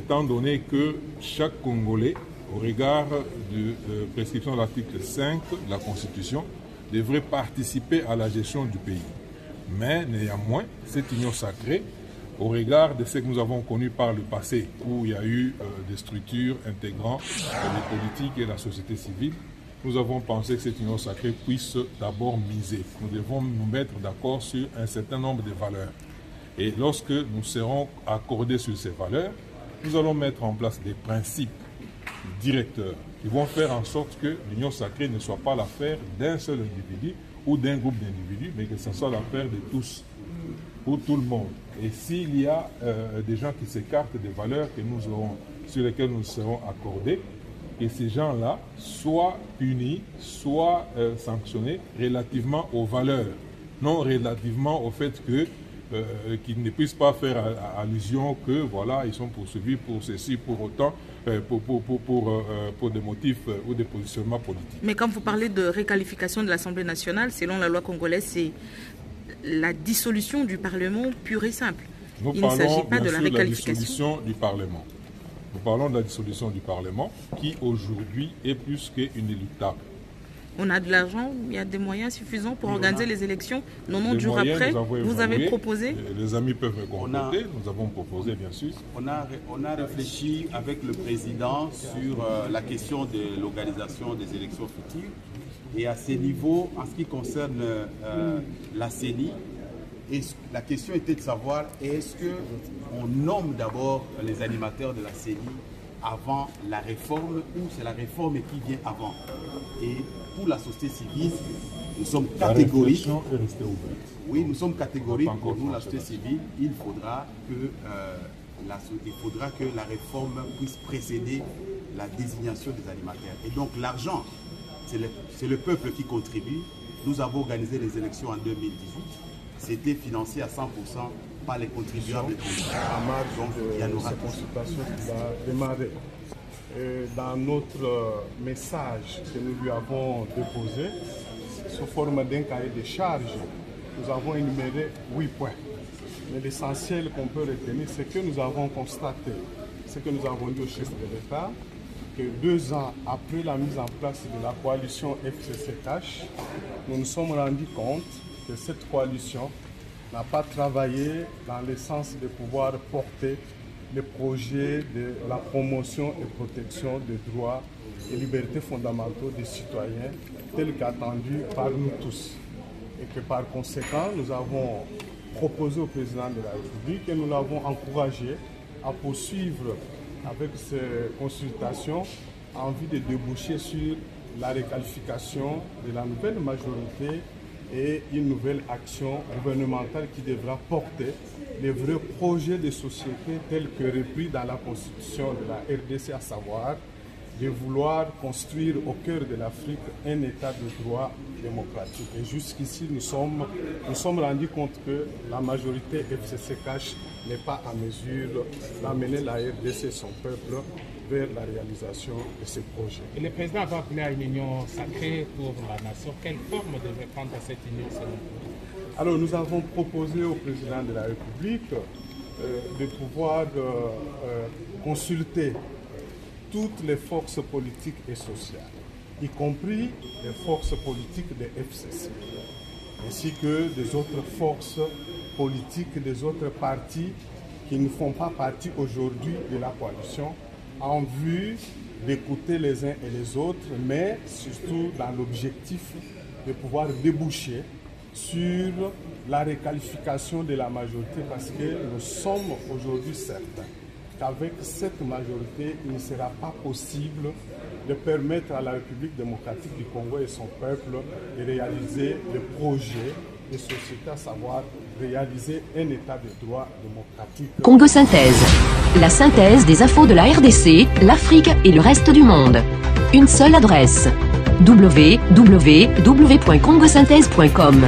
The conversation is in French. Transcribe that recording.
étant donné que chaque Congolais, au regard de prescription de l'article 5 de la Constitution, devrait participer à la gestion du pays. Mais néanmoins, cette union sacrée, au regard de ce que nous avons connu par le passé, où il y a eu des structures intégrant les politiques et la société civile, nous avons pensé que cette union sacrée puisse d'abord miser. Nous devons nous mettre d'accord sur un certain nombre de valeurs. Et lorsque nous serons accordés sur ces valeurs, nous allons mettre en place des principes directeurs qui vont faire en sorte que l'union sacrée ne soit pas l'affaire d'un seul individu ou d'un groupe d'individus, mais que ce soit l'affaire de tous, pour tout le monde. Et s'il y a des gens qui s'écartent des valeurs que nous aurons, sur lesquelles nous serons accordés, que ces gens-là soient punis, soient sanctionnés relativement aux valeurs, non relativement au fait que qu'ils ne puissent pas faire allusion que voilà, ils sont poursuivis pour ceci, pour autant, pour des motifs ou des positionnements politiques. Mais quand vous parlez de réqualification de l'Assemblée nationale, selon la loi congolaise, c'est la dissolution du Parlement pure et simple. Il ne s'agit pas de la réqualification du Parlement. Nous parlons de la dissolution du Parlement qui aujourd'hui est plus qu'inéluctable. On a de l'argent, il y a des moyens suffisants pour organiser les élections. 90 jours après, vous avez proposé. Les amis peuvent me compléter, nous avons proposé bien sûr. On a réfléchi avec le président sur la question de l'organisation des élections futures. Et à ce niveau, en ce qui concerne la CENI, la question était de savoir est-ce qu'on nomme d'abord les animateurs de la CENI avant la réforme ou c'est la réforme qui vient avant. Et pour la société civile, nous sommes catégoriques. Oui, nous sommes catégoriques. Pour nous, la société civile, il faudra que la réforme puisse précéder la désignation des animateurs. Et donc l'argent, c'est le peuple qui contribue. Nous avons organisé les élections en 2018. C'était financé à 100% par les contribuables. Donc, il y a la consultation qui va démarrer. Dans notre message que nous lui avons déposé, sous forme d'un cahier de charges, nous avons énuméré 8 points. Mais l'essentiel qu'on peut retenir, c'est que nous avons constaté, ce que nous avons dit au chef de l'État, que 2 ans après la mise en place de la coalition FCC-CACH, nous nous sommes rendus compte que cette coalition n'a pas travaillé dans le sens de pouvoir porter les projets de la promotion et protection des droits et libertés fondamentaux des citoyens tels qu'attendus par nous tous. Et que par conséquent, nous avons proposé au président de la République et nous l'avons encouragé à poursuivre avec ces consultations en vue de déboucher sur la réqualification de la nouvelle majorité et une nouvelle action gouvernementale qui devra porter les vrais projets de société tels que repris dans la constitution de la RDC, à savoir de vouloir construire au cœur de l'Afrique un état de droit démocratique. Et jusqu'ici, nous sommes rendus compte que la majorité FCC-CACH n'est pas en mesure d'amener la RDC et son peuple vers la réalisation de ces projets. Et le président va appeler à une union sacrée pour la nation. Quelle forme devrait prendre cette union selon vous? Alors, nous avons proposé au président de la République de pouvoir consulter toutes les forces politiques et sociales, y compris les forces politiques des FCC, ainsi que des autres forces politiques, des autres partis qui ne font pas partie aujourd'hui de la coalition, en vue d'écouter les uns et les autres, mais surtout dans l'objectif de pouvoir déboucher sur la réqualification de la majorité, parce que nous sommes aujourd'hui certains qu'avec cette majorité, il ne sera pas possible de permettre à la République démocratique du Congo et son peuple de réaliser des projets de société, à savoir réaliser un état de droit démocratique. Congo Synthèse, la synthèse des infos de la RDC, l'Afrique et le reste du monde. Une seule adresse: www.congosynthèse.com.